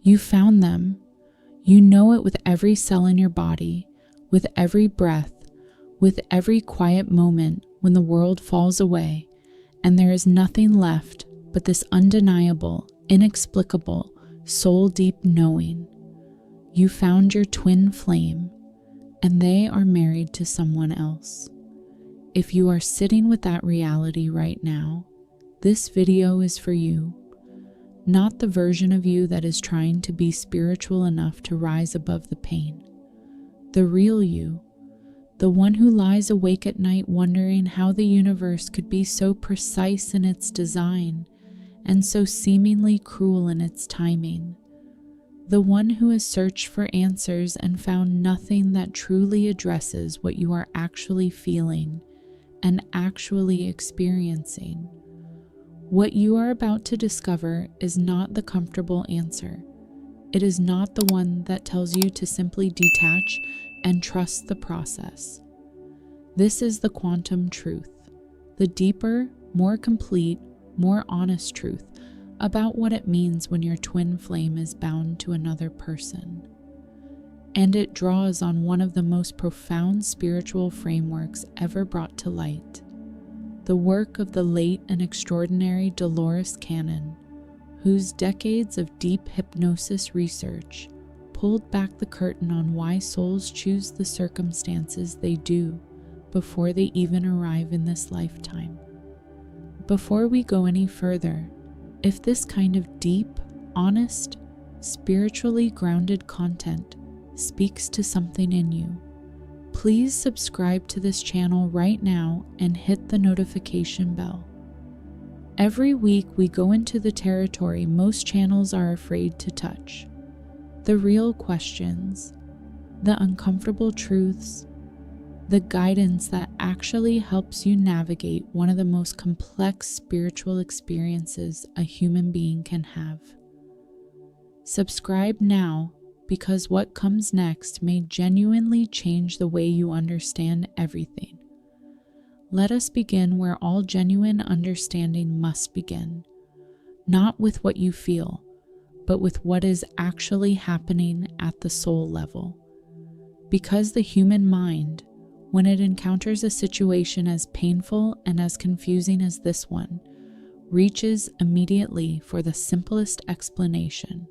You found them. You know it with every cell in your body, with every breath, with every quiet moment when the world falls away and there is nothing left but this undeniable, inexplicable, soul-deep knowing. You found your twin flame, and they are married to someone else. If you are sitting with that reality right now, this video is for you. Not the version of you that is trying to be spiritual enough to rise above the pain. The real you, the one who lies awake at night wondering how the universe could be so precise in its design and so seemingly cruel in its timing. The one who has searched for answers and found nothing that truly addresses what you are actually feeling and actually experiencing. What you are about to discover is not the comfortable answer. It is not the one that tells you to simply detach and trust the process. This is the quantum truth, the deeper, more complete, more honest truth about what it means when your twin flame is bound to another person. And it draws on one of the most profound spiritual frameworks ever brought to light, the work of the late and extraordinary Dolores Cannon, whose decades of deep hypnosis research pulled back the curtain on why souls choose the circumstances they do before they even arrive in this lifetime. Before we go any further, if this kind of deep, honest, spiritually grounded content speaks to something in you, please subscribe to this channel right now and hit the notification bell. Every week we go into the territory most channels are afraid to touch. The real questions, the uncomfortable truths, the guidance that actually helps you navigate one of the most complex spiritual experiences a human being can have. Subscribe now, because what comes next may genuinely change the way you understand everything. Let us begin where all genuine understanding must begin, not with what you feel, but with what is actually happening at the soul level. Because the human mind, when it encounters a situation as painful and as confusing as this one, reaches immediately for the simplest explanation.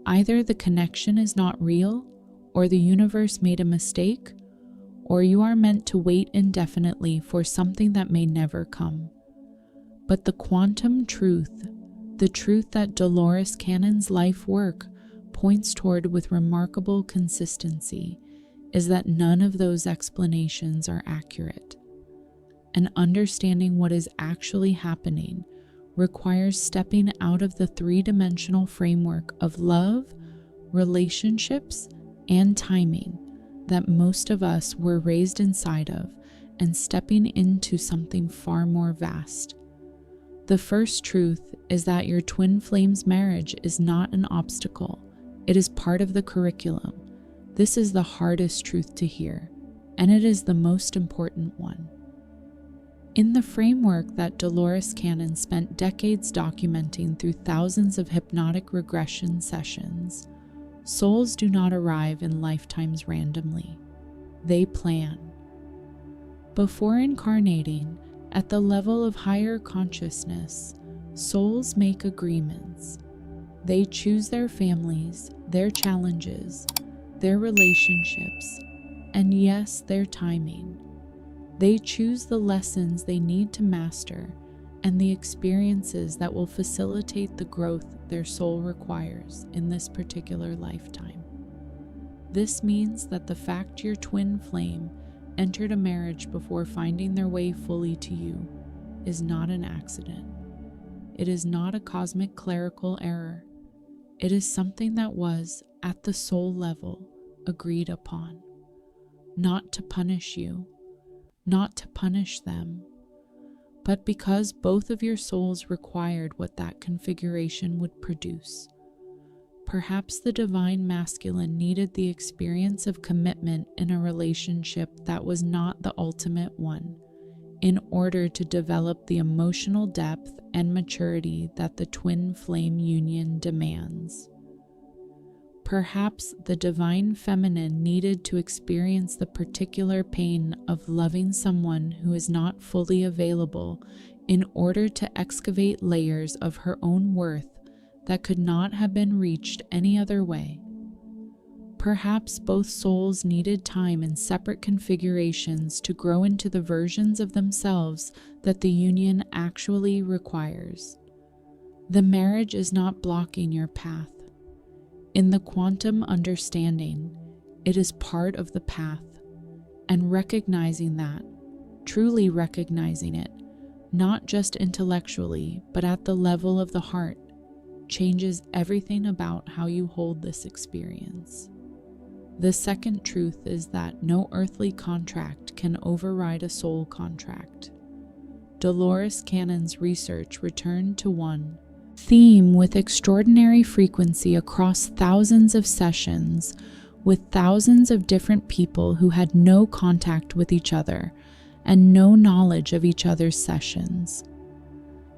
Either the connection is not real, or the universe made a mistake, or you are meant to wait indefinitely for something that may never come. But the quantum truth, the truth that Dolores Cannon's life work points toward with remarkable consistency, is that none of those explanations are accurate. And understanding what is actually happening requires stepping out of the three-dimensional framework of love, relationships, and timing that most of us were raised inside of, and stepping into something far more vast. The first truth is that your twin flame's marriage is not an obstacle. It is part of the curriculum. This is the hardest truth to hear, and it is the most important one. In the framework that Dolores Cannon spent decades documenting through thousands of hypnotic regression sessions, souls do not arrive in lifetimes randomly. They plan. Before incarnating, at the level of higher consciousness, souls make agreements. They choose their families, their challenges, their relationships, and yes, their timing. They choose the lessons they need to master and the experiences that will facilitate the growth their soul requires in this particular lifetime. This means that the fact your twin flame entered a marriage before finding their way fully to you is not an accident. It is not a cosmic clerical error. It is something that was, at the soul level, agreed upon. Not to punish you, not to punish them, but because both of your souls required what that configuration would produce. Perhaps the divine masculine needed the experience of commitment in a relationship that was not the ultimate one, in order to develop the emotional depth and maturity that the twin flame union demands. Perhaps the divine feminine needed to experience the particular pain of loving someone who is not fully available in order to excavate layers of her own worth that could not have been reached any other way. Perhaps both souls needed time in separate configurations to grow into the versions of themselves that the union actually requires. The marriage is not blocking your path. In the quantum understanding, it is part of the path, and recognizing that, truly recognizing it, not just intellectually, but at the level of the heart, changes everything about how you hold this experience. The second truth is that no earthly contract can override a soul contract. Dolores Cannon's research returned to one theme with extraordinary frequency across thousands of sessions with thousands of different people who had no contact with each other and no knowledge of each other's sessions.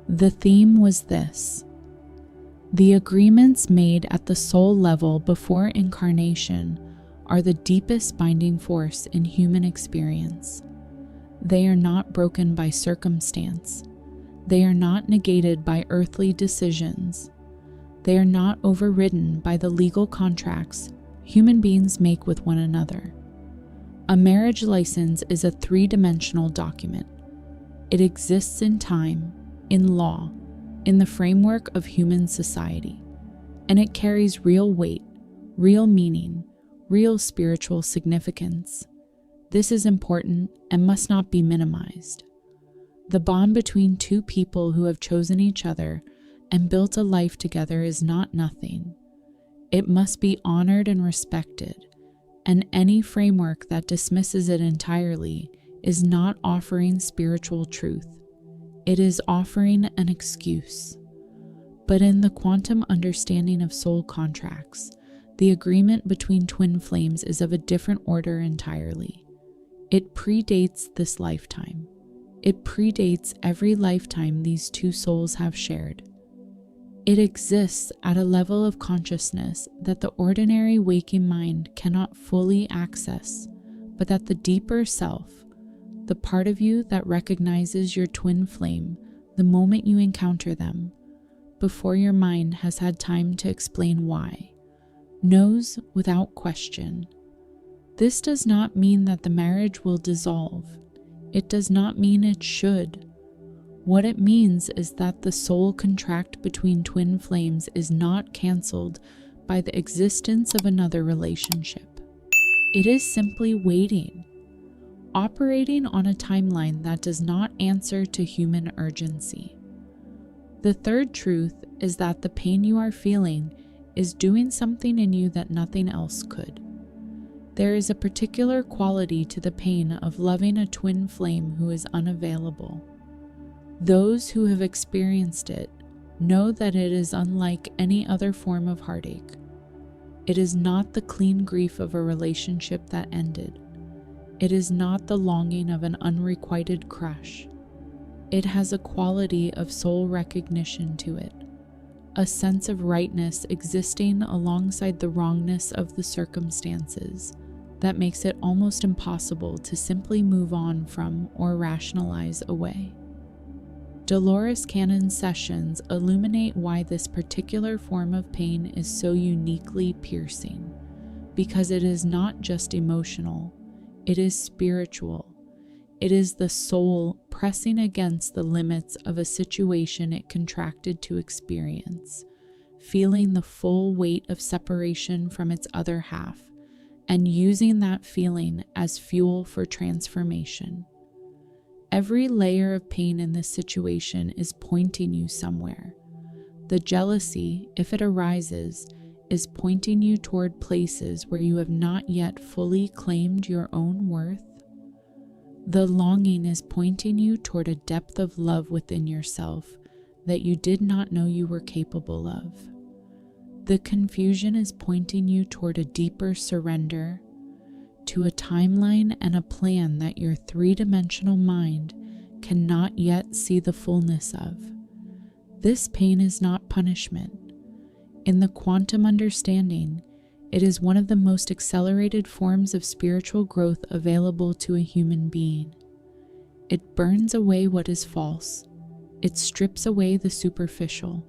The theme was this: the agreements made at the soul level before incarnation are the deepest binding force in human experience. They are not broken by circumstance. They are not negated by earthly decisions. They are not overridden by the legal contracts human beings make with one another. A marriage license is a three-dimensional document. It exists in time, in law, in the framework of human society, and it carries real weight, real meaning, real spiritual significance. This is important and must not be minimized. The bond between two people who have chosen each other and built a life together is not nothing. It must be honored and respected, and any framework that dismisses it entirely is not offering spiritual truth. It is offering an excuse. But in the quantum understanding of soul contracts, the agreement between twin flames is of a different order entirely. It predates this lifetime. It predates every lifetime these two souls have shared. It exists at a level of consciousness that the ordinary waking mind cannot fully access, but that the deeper self, the part of you that recognizes your twin flame the moment you encounter them, before your mind has had time to explain why, knows without question. This does not mean that the marriage will dissolve. It does not mean it should. What it means is that the soul contract between twin flames is not canceled by the existence of another relationship. It is simply waiting, operating on a timeline that does not answer to human urgency. The third truth is that the pain you are feeling is doing something in you that nothing else could. There is a particular quality to the pain of loving a twin flame who is unavailable. Those who have experienced it know that it is unlike any other form of heartache. It is not the clean grief of a relationship that ended. It is not the longing of an unrequited crush. It has a quality of soul recognition to it, a sense of rightness existing alongside the wrongness of the circumstances that makes it almost impossible to simply move on from or rationalize away. Dolores Cannon's sessions illuminate why this particular form of pain is so uniquely piercing, because it is not just emotional, it is spiritual. It is the soul pressing against the limits of a situation it contracted to experience, feeling the full weight of separation from its other half, and using that feeling as fuel for transformation. Every layer of pain in this situation is pointing you somewhere. The jealousy, if it arises, is pointing you toward places where you have not yet fully claimed your own worth. The longing is pointing you toward a depth of love within yourself that you did not know you were capable of. The confusion is pointing you toward a deeper surrender to a timeline and a plan that your three-dimensional mind cannot yet see the fullness of. This pain is not punishment. In the quantum understanding, It is one of the most accelerated forms of spiritual growth available to a human being. It burns away what is false. It strips away the superficial.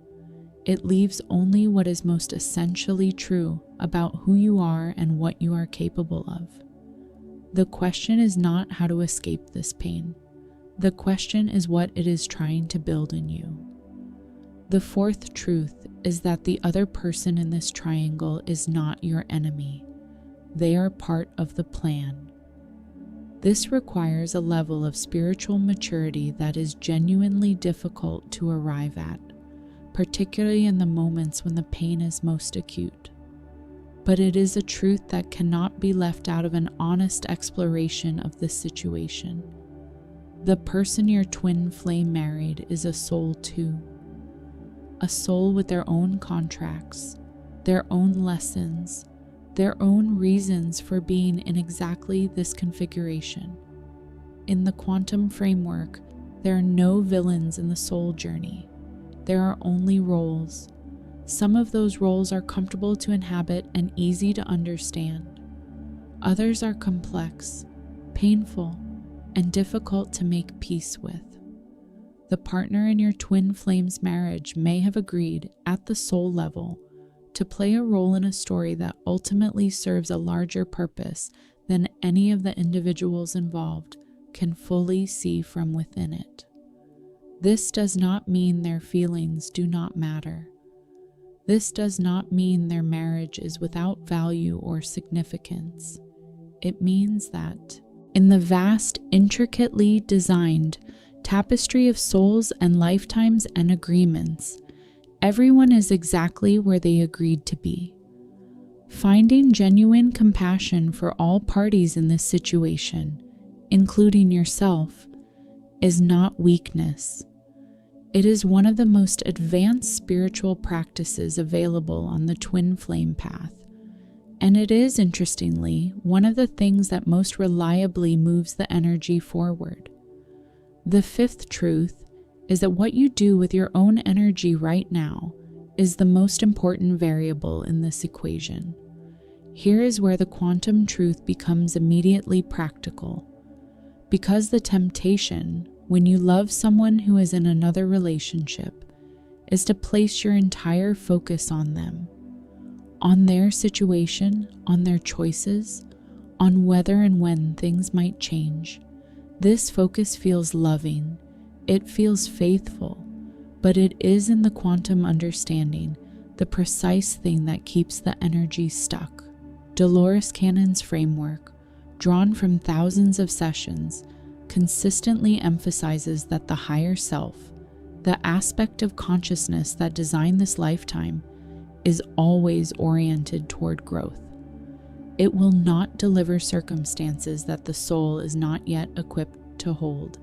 It leaves only what is most essentially true about who you are and what you are capable of. The question is not how to escape this pain. The question is what it is trying to build in you. The fourth truth is that the other person in this triangle is not your enemy. They are part of the plan. This requires a level of spiritual maturity that is genuinely difficult to arrive at, particularly in the moments when the pain is most acute. But it is a truth that cannot be left out of an honest exploration of this situation. The person your twin flame married is a soul too. A soul with their own contracts, their own lessons, their own reasons for being in exactly this configuration. In the quantum framework, there are no villains in the soul journey. There are only roles. Some of those roles are comfortable to inhabit and easy to understand. Others are complex, painful, and difficult to make peace with. The partner in your twin flame's marriage may have agreed, at the soul level, to play a role in a story that ultimately serves a larger purpose than any of the individuals involved can fully see from within it. This does not mean their feelings do not matter. This does not mean their marriage is without value or significance. It means that, in the vast, intricately designed tapestry of souls and lifetimes and agreements, everyone is exactly where they agreed to be. Finding genuine compassion for all parties in this situation, including yourself, is not weakness. It is one of the most advanced spiritual practices available on the twin flame path, and it is, interestingly, one of the things that most reliably moves the energy forward. The fifth truth is that what you do with your own energy right now is the most important variable in this equation. Here is where the quantum truth becomes immediately practical. Because the temptation, when you love someone who is in another relationship, is to place your entire focus on them, on their situation, on their choices, on whether and when things might change. This focus feels loving, it feels faithful, but it is, in the quantum understanding, the precise thing that keeps the energy stuck. Dolores Cannon's framework, drawn from thousands of sessions, consistently emphasizes that the higher self, the aspect of consciousness that designed this lifetime, is always oriented toward growth. It will not deliver circumstances that the soul is not yet equipped to hold.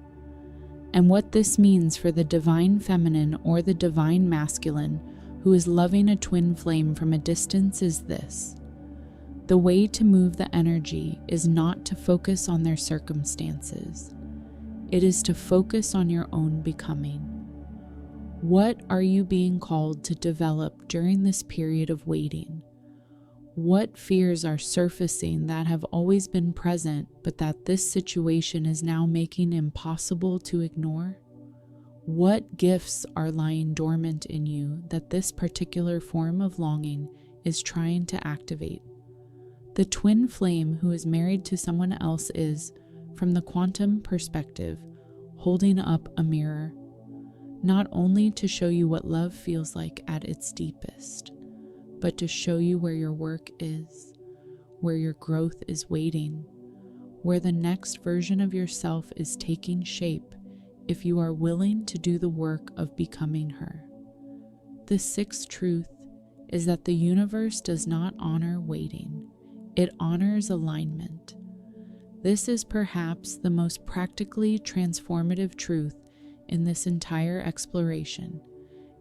And what this means for the divine feminine or the divine masculine who is loving a twin flame from a distance is this: the way to move the energy is not to focus on their circumstances. It is to focus on your own becoming. What are you being called to develop during this period of waiting? What fears are surfacing that have always been present, but that this situation is now making impossible to ignore? What gifts are lying dormant in you that this particular form of longing is trying to activate? The twin flame who is married to someone else is, from the quantum perspective, holding up a mirror, not only to show you what love feels like at its deepest, but to show you where your work is, where your growth is waiting, where the next version of yourself is taking shape if you are willing to do the work of becoming her. The sixth truth is that the universe does not honor waiting, it honors alignment. This is perhaps the most practically transformative truth in this entire exploration,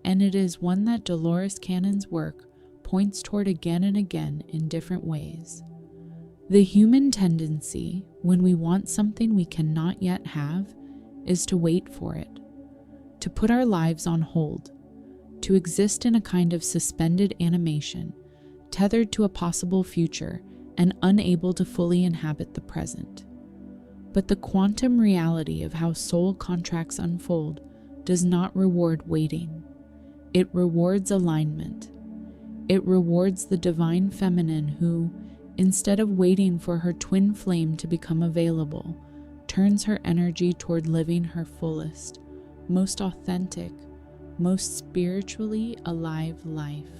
and it is one that Dolores Cannon's work points toward again and again in different ways. The human tendency, when we want something we cannot yet have, is to wait for it, to put our lives on hold, to exist in a kind of suspended animation, tethered to a possible future and unable to fully inhabit the present. But the quantum reality of how soul contracts unfold does not reward waiting. It rewards alignment. It rewards the divine feminine who, instead of waiting for her twin flame to become available, turns her energy toward living her fullest, most authentic, most spiritually alive life.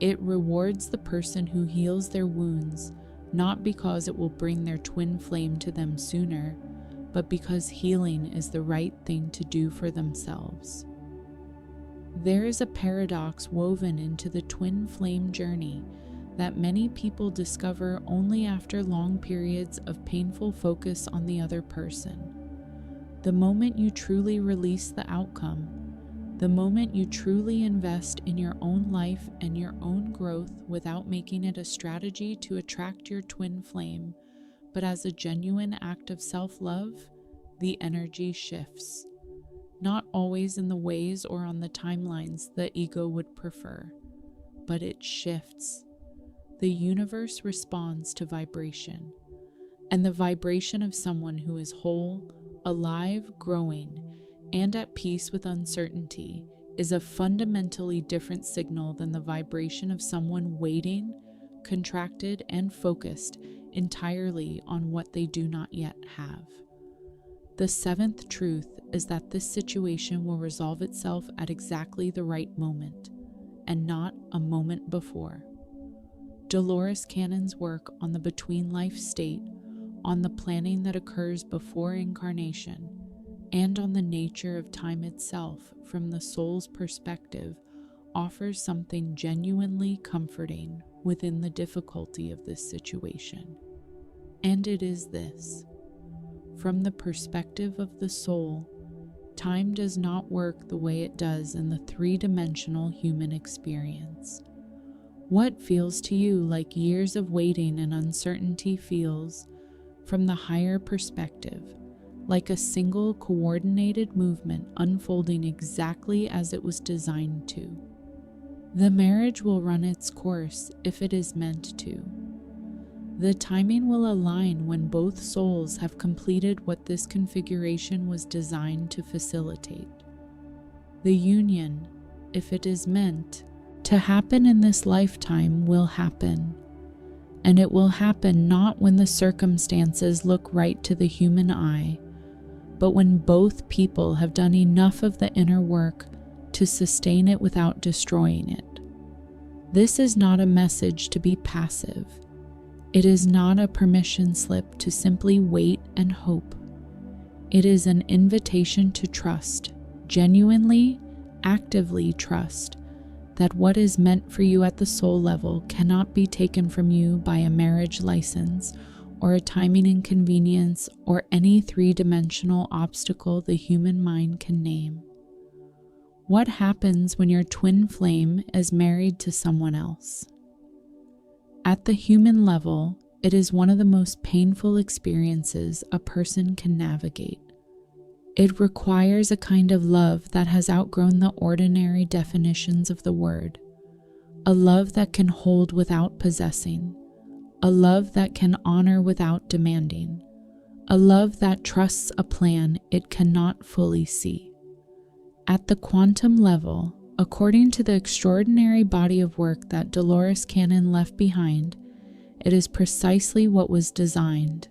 It rewards the person who heals their wounds, not because it will bring their twin flame to them sooner, but because healing is the right thing to do for themselves. There is a paradox woven into the twin flame journey that many people discover only after long periods of painful focus on the other person. The moment you truly release the outcome, the moment you truly invest in your own life and your own growth without making it a strategy to attract your twin flame, but as a genuine act of self-love, the energy shifts. Not always in the ways or on the timelines the ego would prefer, but it shifts. The universe responds to vibration, and the vibration of someone who is whole, alive, growing, and at peace with uncertainty is a fundamentally different signal than the vibration of someone waiting, contracted, and focused entirely on what they do not yet have. The seventh truth is that this situation will resolve itself at exactly the right moment, and not a moment before. Dolores Cannon's work on the between life state, on the planning that occurs before incarnation, and on the nature of time itself from the soul's perspective offers something genuinely comforting within the difficulty of this situation. And it is this: from the perspective of the soul, time does not work the way it does in the three-dimensional human experience. What feels to you like years of waiting and uncertainty feels, from the higher perspective, like a single coordinated movement unfolding exactly as it was designed to. The marriage will run its course if it is meant to. The timing will align when both souls have completed what this configuration was designed to facilitate. The union, if it is meant to happen in this lifetime, will happen. And it will happen not when the circumstances look right to the human eye, but when both people have done enough of the inner work to sustain it without destroying it. This is not a message to be passive. It is not a permission slip to simply wait and hope. It is an invitation to trust, genuinely, actively trust, that what is meant for you at the soul level cannot be taken from you by a marriage license or a timing inconvenience or any three-dimensional obstacle the human mind can name. What happens when your twin flame is married to someone else? At the human level, it is one of the most painful experiences a person can navigate. It requires a kind of love that has outgrown the ordinary definitions of the word, a love that can hold without possessing, a love that can honor without demanding, a love that trusts a plan it cannot fully see. At the quantum level, according to the extraordinary body of work that Dolores Cannon left behind, it is precisely what was designed,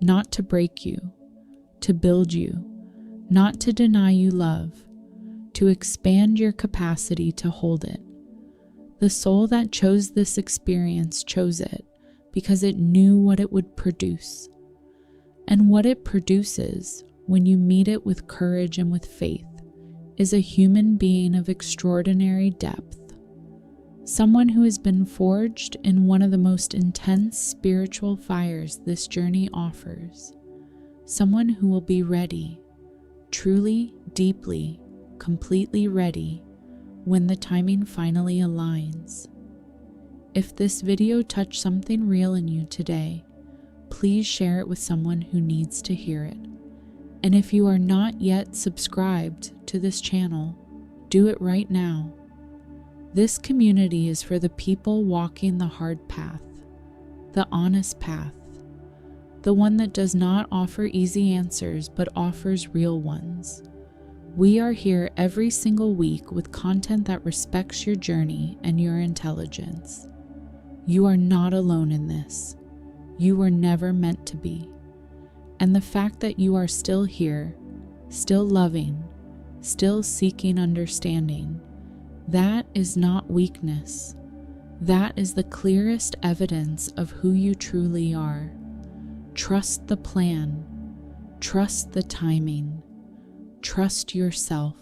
not to break you, to build you, not to deny you love, to expand your capacity to hold it. The soul that chose this experience chose it because it knew what it would produce. And what it produces, when you meet it with courage and with faith, is a human being of extraordinary depth. Someone who has been forged in one of the most intense spiritual fires this journey offers. Someone who will be ready, truly, deeply, completely ready, when the timing finally aligns. If this video touched something real in you today, please share it with someone who needs to hear it. And if you are not yet subscribed to this channel, do it right now. This community is for the people walking the hard path, the honest path, the one that does not offer easy answers but offers real ones. We are here every single week with content that respects your journey and your intelligence. You are not alone in this. You were never meant to be. And the fact that you are still here, still loving, still seeking understanding, that is not weakness. That is the clearest evidence of who you truly are. Trust the plan. Trust the timing. Trust yourself.